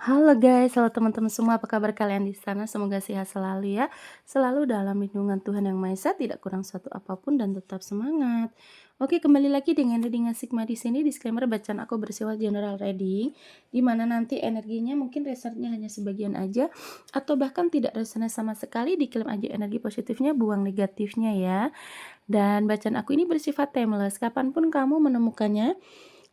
Halo guys, halo teman-teman semua, apa kabar kalian di sana? Semoga sehat selalu ya. Selalu dalam lindungan Tuhan Yang Maha Esa, tidak kurang suatu apapun dan tetap semangat. Oke, kembali lagi dengan reading Sigma di sini. Disclaimer bacaan aku bersifat general reading, di mana nanti energinya mungkin resonnya hanya sebagian aja atau bahkan tidak resonnya sama sekali. Diklaim aja energi positifnya, buang negatifnya ya. Dan bacaan aku ini bersifat timeless, kapanpun kamu menemukannya.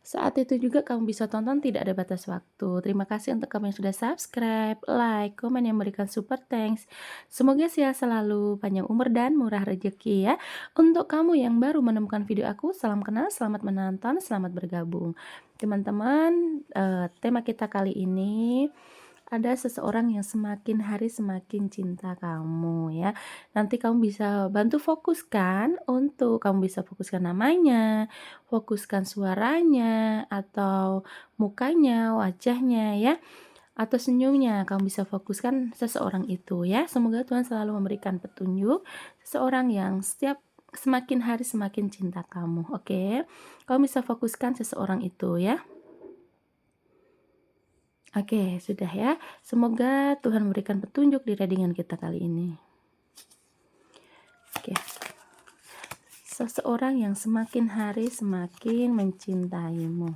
Saat itu juga kamu bisa tonton, tidak ada batas waktu. Terima kasih untuk kamu yang sudah subscribe, like, komen, yang memberikan super thanks. Semoga sehat selalu, panjang umur dan murah rezeki ya. Untuk kamu yang baru menemukan video aku, salam kenal, selamat menonton, selamat bergabung. Teman-teman, tema kita kali ini ada seseorang yang semakin hari semakin cinta kamu ya. Nanti kamu bisa bantu fokuskan untuk kamu bisa fokuskan namanya, fokuskan suaranya, atau mukanya, wajahnya ya, atau senyumnya. Kamu bisa fokuskan seseorang itu ya. Semoga Tuhan selalu memberikan petunjuk seseorang yang setiap semakin hari semakin cinta kamu. Oke. Kamu bisa fokuskan seseorang itu ya. Oke, sudah ya. Semoga Tuhan memberikan petunjuk di readingan kita kali ini. Oke. Seseorang yang semakin hari semakin mencintaimu.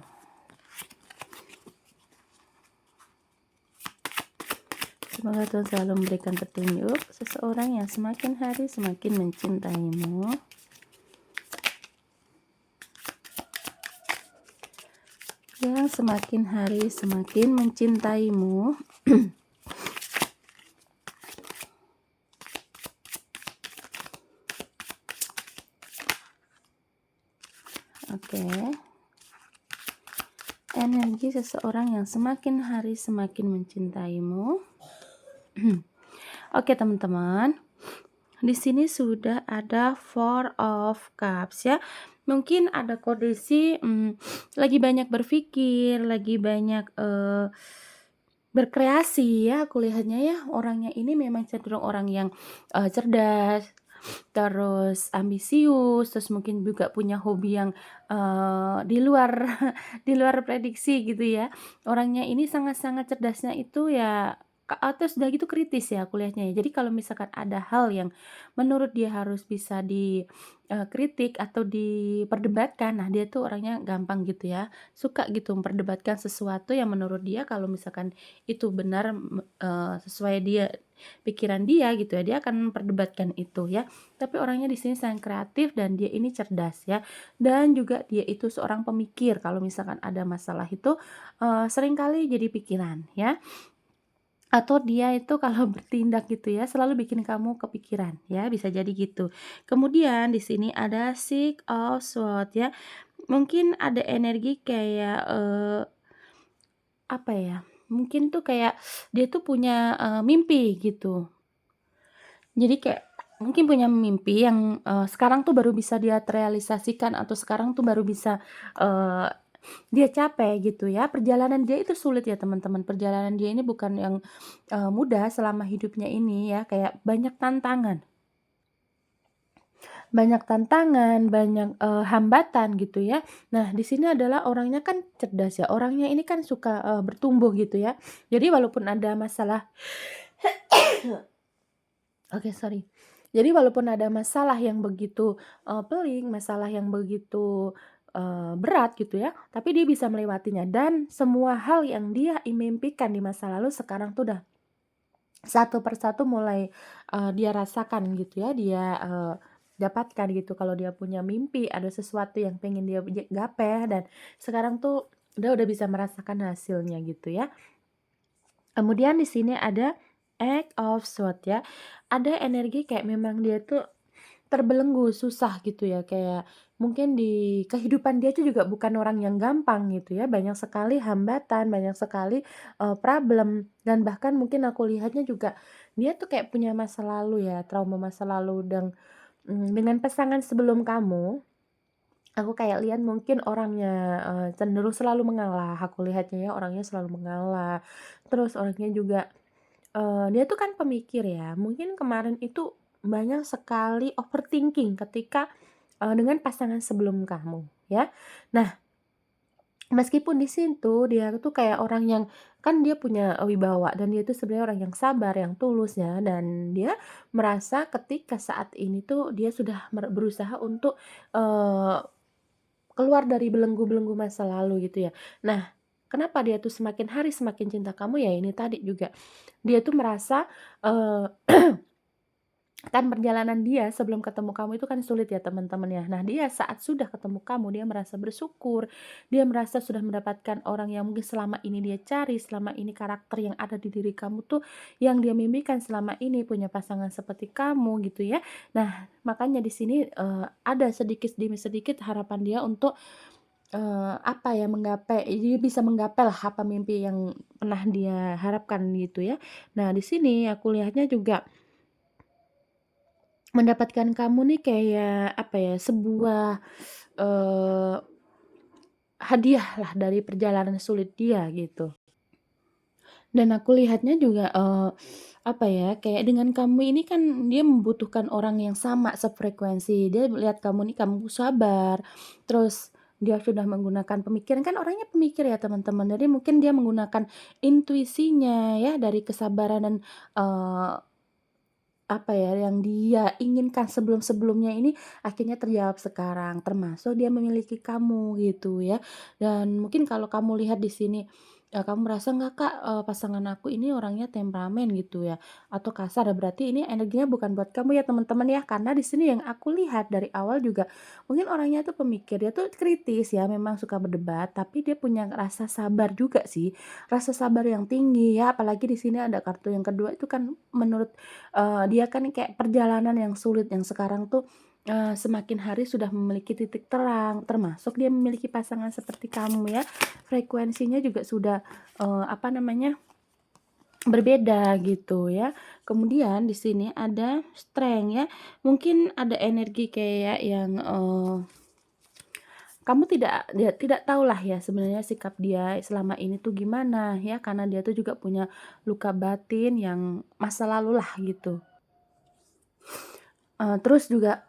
Semoga Tuhan selalu memberikan petunjuk. Seseorang yang semakin hari semakin mencintaimu. Yang semakin hari semakin mencintaimu. Oke. Energi seseorang yang semakin hari semakin mencintaimu. Oke, teman-teman. Di sini sudah ada Four of Cups ya. Mungkin ada kondisi lagi banyak berpikir, lagi banyak berkreasi ya, aku lihatnya ya. Orangnya ini memang cenderung orang yang cerdas, terus ambisius, terus mungkin juga punya hobi yang di luar di luar prediksi gitu ya. Orangnya ini sangat-sangat cerdasnya itu ya, terus udah gitu kritis ya aku lihatnya ya. Jadi kalau misalkan ada hal yang menurut dia harus bisa kritik atau diperdebatkan, nah dia tuh orangnya gampang gitu ya, suka gitu memperdebatkan sesuatu yang menurut dia kalau misalkan itu benar, sesuai dia pikiran dia gitu ya, dia akan memperdebatkan itu ya. Tapi orangnya di sini sangat kreatif dan dia ini cerdas ya. Dan juga dia itu seorang pemikir, kalau misalkan ada masalah itu seringkali jadi pikiran ya. Atau dia itu kalau bertindak gitu ya, selalu bikin kamu kepikiran ya, bisa jadi gitu. Kemudian di sini ada Six of Swords ya. Mungkin ada energi kayak apa ya? Mungkin tuh kayak dia tuh punya mimpi gitu. Jadi kayak mungkin punya mimpi yang sekarang tuh baru bisa dia terrealisasikan atau sekarang tuh baru bisa eee, dia capai gitu ya. Perjalanan dia itu sulit ya teman-teman, perjalanan dia ini bukan yang mudah selama hidupnya ini ya, kayak banyak tantangan, banyak hambatan gitu ya. Nah, di sini adalah orangnya kan cerdas ya, orangnya ini kan suka bertumbuh gitu ya. Jadi walaupun ada masalah oke, sorry. Jadi walaupun ada masalah yang begitu pelik, masalah yang begitu berat gitu ya, tapi dia bisa melewatinya dan semua hal yang dia mimpikan di masa lalu sekarang tuh udah satu persatu mulai dia rasakan gitu ya, dia dapatkan gitu. Kalau dia punya mimpi, ada sesuatu yang pengen dia gapai dan sekarang tuh dia udah bisa merasakan hasilnya gitu ya. Kemudian di sini ada Eight of Swords ya. Ada energi kayak memang dia tuh terbelenggu, susah gitu ya, kayak mungkin di kehidupan dia tuh juga bukan orang yang gampang gitu ya, banyak sekali hambatan, banyak sekali problem, dan bahkan mungkin aku lihatnya juga dia tuh kayak punya masa lalu ya, trauma masa lalu dengan pasangan sebelum kamu, aku kayak lihat mungkin orangnya cenderung selalu mengalah, aku lihatnya ya orangnya selalu mengalah, terus orangnya juga dia tuh kan pemikir ya, mungkin kemarin itu banyak sekali overthinking ketika dengan pasangan sebelum kamu ya. Nah, Meskipun di situ dia tuh kayak orang yang kan dia punya wibawa dan dia itu sebenarnya orang yang sabar, yang tulus ya, dan dia merasa ketika saat ini tuh dia sudah berusaha untuk, eee, keluar dari belenggu-belenggu masa lalu gitu ya. Nah, kenapa dia tuh semakin hari semakin cinta kamu ya ini tadi juga, dia tuh merasa, eee kan perjalanan dia sebelum ketemu kamu itu kan sulit ya teman-teman ya. Nah dia saat sudah ketemu kamu, dia merasa bersyukur, dia merasa sudah mendapatkan orang yang mungkin selama ini dia cari, selama ini karakter yang ada di diri kamu tuh yang dia mimpikan selama ini, punya pasangan seperti kamu gitu ya. Nah makanya di sini, ada sedikit demi sedikit harapan dia untuk, apa ya, dia bisa menggapai lah apa mimpi yang pernah dia harapkan gitu ya. Nah di sini aku lihatnya juga mendapatkan kamu nih kayak, apa ya, sebuah, eee, hadiah lah dari perjalanan sulit dia gitu. Dan aku lihatnya juga, apa ya, kayak dengan kamu ini kan dia membutuhkan orang yang sama sefrekuensi. Dia melihat kamu nih, kamu sabar, terus dia sudah menggunakan pemikiran kan orangnya pemikir ya teman-teman. Jadi mungkin dia menggunakan intuisinya ya dari kesabaran dan, apa ya, yang dia inginkan sebelum-sebelumnya ini akhirnya terjawab sekarang, termasuk dia memiliki kamu gitu ya. Dan mungkin kalau kamu lihat di sini, kamu merasa nggak Kak, pasangan aku ini orangnya temperamen gitu ya, atau kasar, berarti ini energinya bukan buat kamu ya teman-teman ya. Karena di sini yang aku lihat dari awal juga mungkin orangnya tuh pemikir, dia tuh kritis ya, memang suka berdebat, tapi dia punya rasa sabar juga sih, rasa sabar yang tinggi ya. Apalagi di sini ada kartu yang kedua itu kan menurut dia kan kayak perjalanan yang sulit yang sekarang tuh, semakin hari sudah memiliki titik terang, termasuk dia memiliki pasangan seperti kamu ya. Frekuensinya juga sudah, apa namanya, berbeda gitu ya. Kemudian di sini ada strength ya, mungkin ada energi kayak yang, kamu tidak tahulah ya sebenarnya sikap dia selama ini tuh gimana ya, karena dia tuh juga punya luka batin yang masa lalu lah gitu. Terus juga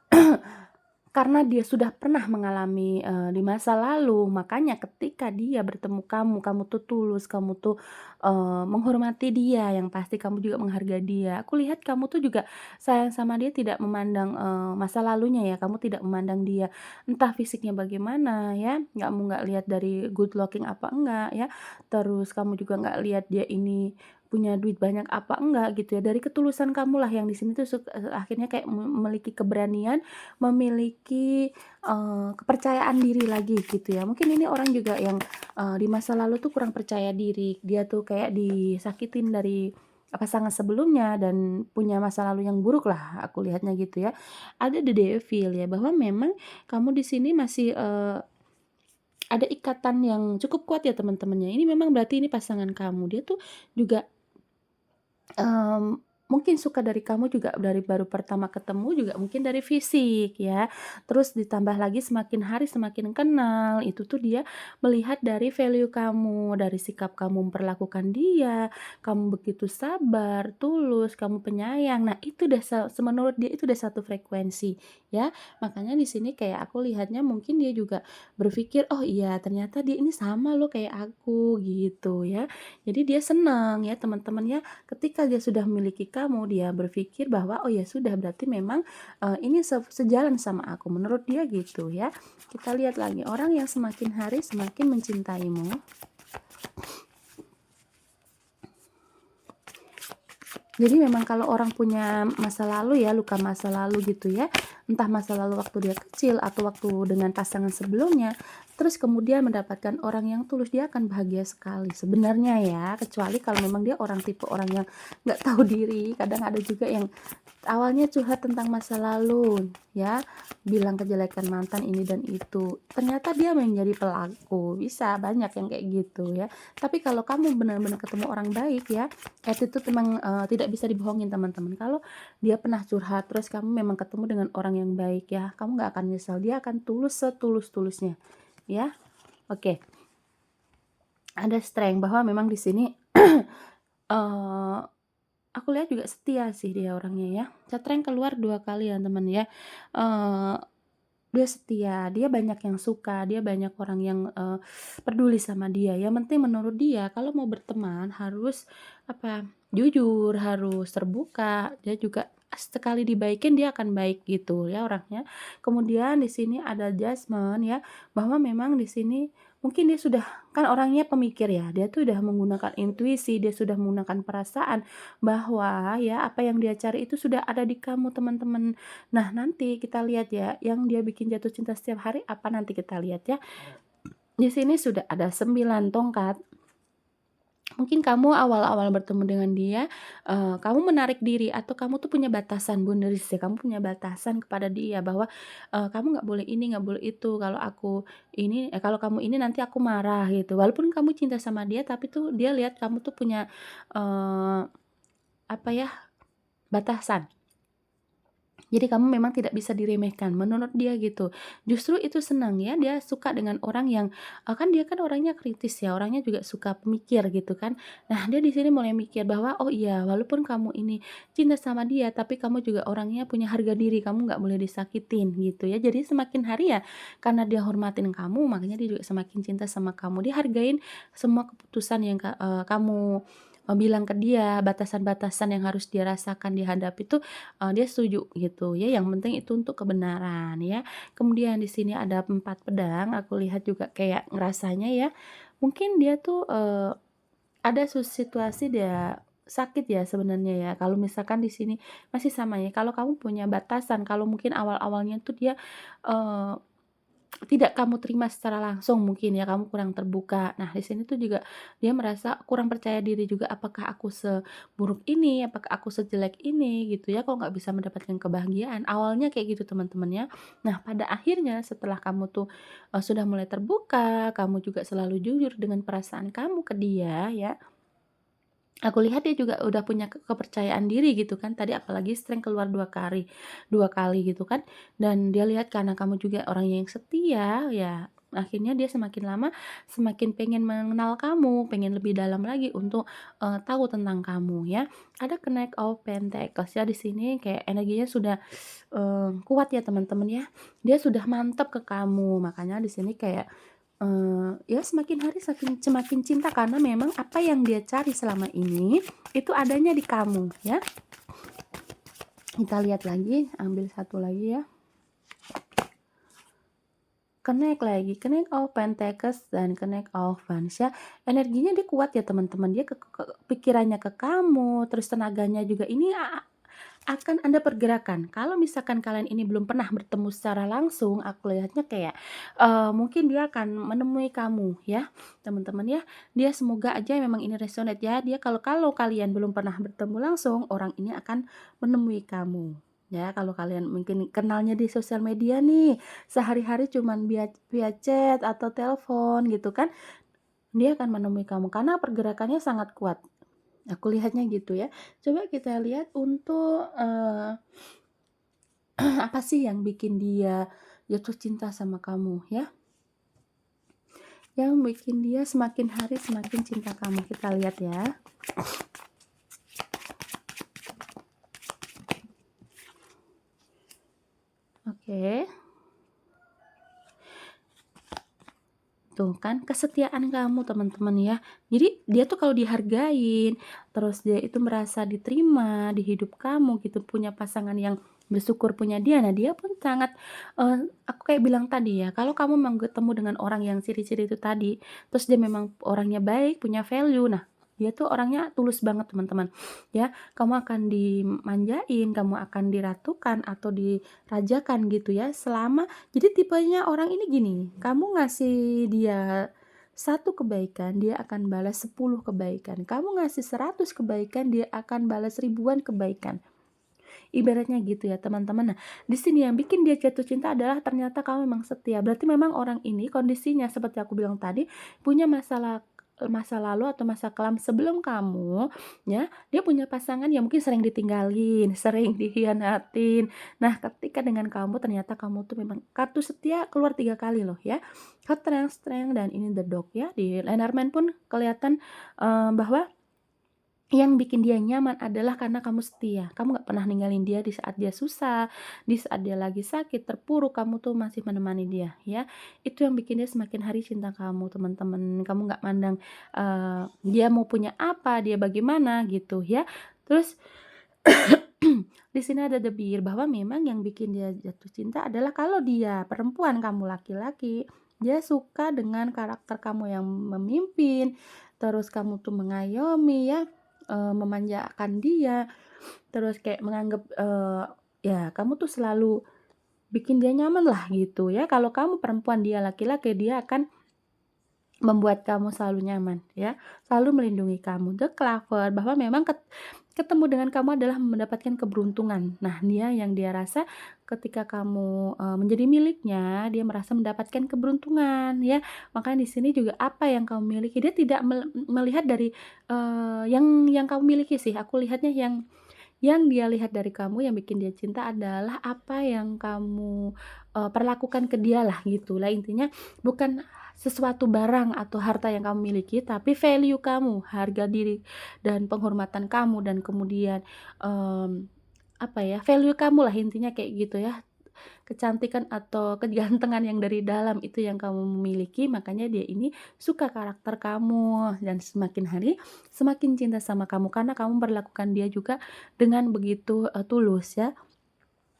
karena dia sudah pernah mengalami, di masa lalu, makanya ketika dia bertemu kamu, kamu tuh tulus, kamu tuh, menghormati dia, yang pasti kamu juga menghargai dia. Aku lihat kamu tuh juga sayang sama dia tidak memandang, masa lalunya ya, kamu tidak memandang dia entah fisiknya bagaimana ya, kamu nggak lihat dari good looking apa enggak ya, terus kamu juga nggak lihat dia ini punya duit banyak apa enggak gitu ya, dari ketulusan kamulah yang di sini tuh akhirnya kayak memiliki keberanian, memiliki, kepercayaan diri lagi gitu ya. Mungkin ini orang juga yang, di masa lalu tuh kurang percaya diri, dia tuh kayak disakitin dari pasangan sebelumnya dan punya masa lalu yang buruk lah, aku lihatnya gitu ya. Ada the devil ya, bahwa memang kamu di sini masih, ada ikatan yang cukup kuat ya teman-temannya. Ini memang berarti ini pasangan kamu, dia tuh juga mungkin suka dari kamu juga dari baru pertama ketemu juga mungkin dari fisik ya, terus ditambah lagi semakin hari semakin kenal, itu tuh dia melihat dari value kamu, dari sikap kamu memperlakukan dia, kamu begitu sabar, tulus, kamu penyayang. Nah itu udah menurut dia itu udah satu frekuensi ya. Makanya di sini kayak aku lihatnya mungkin dia juga berpikir, "Oh iya ternyata dia ini sama loh kayak aku," gitu ya. Jadi dia senang ya teman-teman ya. Ketika dia sudah memiliki kamu, dia berpikir bahwa, "Oh ya sudah berarti memang, ini sejalan sama aku." Menurut dia gitu ya. Kita lihat lagi, orang yang semakin hari semakin mencintaimu. Jadi memang kalau orang punya masa lalu ya, luka masa lalu gitu ya, entah masa lalu waktu dia kecil atau waktu dengan pasangan sebelumnya, terus kemudian mendapatkan orang yang tulus, dia akan bahagia sekali sebenarnya ya, kecuali kalau memang dia orang tipe orang yang nggak tahu diri. Kadang ada juga yang awalnya curhat tentang masa lalu ya, bilang kejelekan mantan ini dan itu, ternyata dia menjadi pelaku, bisa banyak yang kayak gitu ya. Tapi kalau kamu benar-benar ketemu orang baik ya, attitude memang, tidak bisa dibohongin teman-teman. Kalau dia pernah curhat, terus kamu memang ketemu dengan orang yang baik ya, kamu nggak akan nyesal, dia akan tulus setulus-tulusnya, ya. Oke, ada strength bahwa memang di sini, eee, aku lihat juga setia sih dia orangnya ya. Strength keluar 2 kali ya teman ya, eee Dia setia, dia banyak yang suka, dia banyak orang yang, peduli sama dia. Yang penting menurut dia kalau mau berteman harus, apa, jujur, harus terbuka, dia juga sekali dibaikin dia akan baik gitu ya orangnya. Kemudian di sini ada judgement ya, bahwa memang di sini mungkin dia sudah kan orangnya pemikir ya, dia tuh udah menggunakan intuisi, dia sudah menggunakan perasaan bahwa ya apa yang dia cari itu sudah ada di kamu teman-teman. Nah, nanti kita lihat ya, yang dia bikin jatuh cinta setiap hari apa nanti kita lihat ya. Di sini sudah ada 9 tongkat. Mungkin kamu awal-awal bertemu dengan dia, kamu menarik diri atau kamu tuh punya batasan boundaries ya, kamu punya batasan kepada dia bahwa, "Kamu nggak boleh ini, nggak boleh itu, kalau aku ini kalau kamu ini nanti aku marah," gitu. Walaupun kamu cinta sama dia, tapi tuh dia lihat kamu tuh punya, eee, apa ya, batasan. Jadi kamu memang tidak bisa diremehkan menurut dia gitu. Justru itu senang ya, dia suka dengan orang yang, kan dia kan orangnya kritis ya, orangnya juga suka pemikir gitu kan. Nah dia di sini mulai mikir bahwa, "Oh iya walaupun kamu ini cinta sama dia, tapi kamu juga orangnya punya harga diri, kamu nggak boleh disakitin," gitu ya. Jadi semakin hari ya, karena dia hormatin kamu, makanya dia juga semakin cinta sama kamu. Dia hargain semua keputusan yang kamu, bilang ke dia, batasan-batasan yang harus dia rasakan, dihadapi itu dia setuju gitu ya, yang penting itu untuk kebenaran ya. Kemudian di sini ada 4 pedang, aku lihat juga kayak ngerasanya ya, mungkin dia tuh, ada situasi dia sakit ya sebenarnya ya, kalau misalkan di sini masih sama ya, kalau kamu punya batasan, kalau mungkin awal-awalnya tuh dia, eee tidak kamu terima secara langsung mungkin ya, kamu kurang terbuka. Nah, di sini tuh juga dia merasa kurang percaya diri juga, apakah aku seburuk ini, apakah aku sejelek ini gitu ya, kok nggak bisa mendapatkan kebahagiaan. Awalnya kayak gitu teman-teman ya. Nah, pada akhirnya setelah kamu tuh, sudah mulai terbuka, kamu juga selalu jujur dengan perasaan kamu ke dia ya, aku lihat dia juga udah punya kepercayaan diri gitu kan, tadi apalagi sering keluar 2 kali gitu kan, dan dia lihat karena kamu juga orang yang setia, ya akhirnya dia semakin lama semakin pengen mengenal kamu, pengen lebih dalam lagi untuk, tahu tentang kamu ya. Ada Knight of Pentacles ya di sini kayak energinya sudah, kuat ya teman-teman ya, dia sudah mantap ke kamu, makanya di sini kayak ya semakin hari semakin cinta karena memang apa yang dia cari selama ini, itu adanya di kamu ya. Kita lihat lagi, ambil satu lagi ya. Connect of Pentacles dan Connect of Wands ya. Energinya dia kuat ya teman-teman, dia pikirannya ke kamu, terus tenaganya juga ini akan ada pergerakan. Kalau misalkan kalian ini belum pernah bertemu secara langsung, aku lihatnya kayak, mungkin dia akan menemui kamu ya, teman-teman ya. Dia semoga aja memang ini resonate ya, dia kalau kalau kalian belum pernah bertemu langsung, orang ini akan menemui kamu. Ya, kalau kalian mungkin kenalnya di sosial media nih, sehari-hari cuman via via chat atau telepon gitu kan, dia akan menemui kamu karena pergerakannya sangat kuat. Aku lihatnya gitu ya. Coba kita lihat untuk, apa sih yang bikin dia jatuh cinta sama kamu ya, yang bikin dia semakin hari semakin cinta kamu, kita lihat ya. Oke. Tuh kan kesetiaan kamu teman-teman ya. Jadi dia tuh kalau dihargain, terus dia itu merasa diterima di hidup kamu gitu, punya pasangan yang bersyukur punya dia. Nah dia pun sangat, aku kayak bilang tadi ya, kalau kamu memang ketemu dengan orang yang ciri-ciri itu tadi, terus dia memang orangnya baik, punya value, nah dia tuh orangnya tulus banget teman-teman, ya. Kamu akan dimanjain, kamu akan diratukan atau dirajakan gitu ya, selama jadi tipenya orang ini gini, kamu ngasih dia 1 kebaikan, dia akan balas 10 kebaikan. Kamu ngasih 100 kebaikan, dia akan balas ribuan kebaikan. Ibaratnya gitu ya teman-teman. Nah, di sini yang bikin dia jatuh cinta adalah ternyata kamu memang setia. Berarti memang orang ini kondisinya seperti aku bilang tadi, punya masa lalu atau masa kelam sebelum kamu, ya. Dia punya pasangan yang mungkin sering ditinggalin, sering dikhianatin. Nah, ketika dengan kamu ternyata kamu tuh memang kartu setia keluar 3 kali loh ya. Strength dan ini the dog ya. Di Lenormand pun kelihatan, bahwa Yang bikin dia nyaman adalah karena kamu setia, kamu nggak pernah ninggalin dia di saat dia susah, di saat dia lagi sakit, terpuruk, kamu tuh masih menemani dia, ya. Itu yang bikin dia semakin hari cinta kamu, teman-teman. Kamu nggak mandang, dia mau punya apa, dia bagaimana, gitu, ya. Terus di sini ada debir bahwa memang yang bikin dia jatuh cinta adalah kalau dia perempuan, kamu laki-laki, dia suka dengan karakter kamu yang memimpin, terus kamu tuh mengayomi ya, memanjakan dia, terus kayak menganggap, ya kamu tuh selalu bikin dia nyaman lah gitu ya. Kalau kamu perempuan, dia laki-laki, dia akan membuat kamu selalu nyaman ya, selalu melindungi kamu. The Clover, bahwa memang ketemu dengan kamu adalah mendapatkan keberuntungan. Nah, dia rasa ketika kamu, menjadi miliknya, dia merasa mendapatkan keberuntungan ya. Makanya di sini juga apa yang kamu miliki, dia tidak melihat dari, yang kamu miliki sih, aku lihatnya yang dia lihat dari kamu, yang bikin dia cinta adalah apa yang kamu, perlakukan ke dia lah gitu lah intinya, bukan sesuatu barang atau harta yang kamu miliki, tapi value kamu, harga diri dan penghormatan kamu dan kemudian, apa ya, value kamu lah intinya kayak gitu ya. Kecantikan atau kegantengan yang dari dalam itu yang kamu miliki, makanya dia ini suka karakter kamu dan semakin hari semakin cinta sama kamu karena kamu memperlakukan dia juga dengan begitu, tulus ya.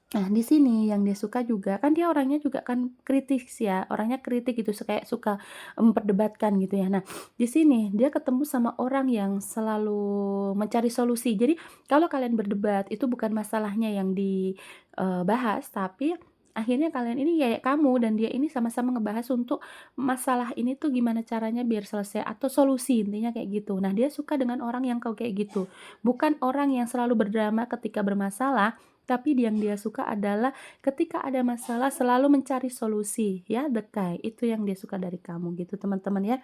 Nah, di sini yang dia suka juga, kan dia orangnya juga kan kritis ya, orangnya kritik gitu, kayak suka memperdebatkan gitu ya. Nah, di sini dia ketemu sama orang yang selalu mencari solusi. Jadi, kalau kalian berdebat itu bukan masalahnya yang dibahas, tapi akhirnya kalian ini kayak kamu dan dia ini sama-sama ngebahas untuk masalah ini tuh gimana caranya biar selesai atau solusi, intinya kayak gitu. Nah, dia suka dengan orang yang kayak gitu, bukan orang yang selalu berdrama ketika bermasalah, tapi yang dia suka adalah ketika ada masalah selalu mencari solusi ya, dekai. Itu yang dia suka dari kamu gitu teman-teman ya.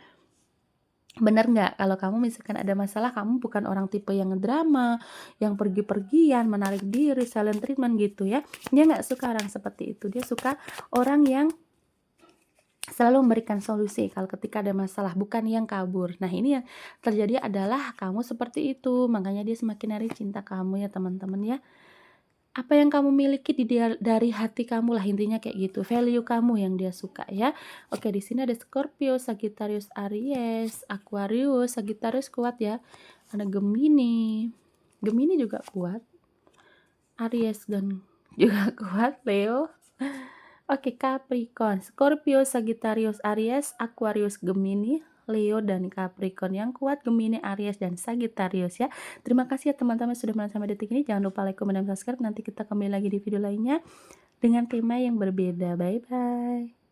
Bener nggak kalau kamu misalkan ada masalah, kamu bukan orang tipe yang ngedrama, yang pergi-pergian, menarik diri, silent treatment gitu ya. Dia nggak suka orang seperti itu, dia suka orang yang selalu memberikan solusi kalau ketika ada masalah, bukan yang kabur. Nah, ini yang terjadi adalah kamu seperti itu, makanya dia semakin hari cinta kamu ya teman-teman ya. Apa yang kamu miliki dari hati kamu lah intinya kayak gitu, value kamu yang dia suka ya. Oke, di sini ada Scorpio, Sagittarius, Aries, Aquarius. Sagittarius kuat ya. Ada Gemini. Gemini juga kuat. Aries dan juga kuat, Leo. Oke, Capricorn, Scorpio, Sagittarius, Aries, Aquarius, Gemini, Leo, dan Capricorn. Yang kuat Gemini, Aries, dan Sagittarius ya. Terima kasih ya teman-teman sudah menonton sampai detik ini. Jangan lupa like, comment, dan subscribe. Nanti kita kembali lagi di video lainnya dengan tema yang berbeda. Bye-bye.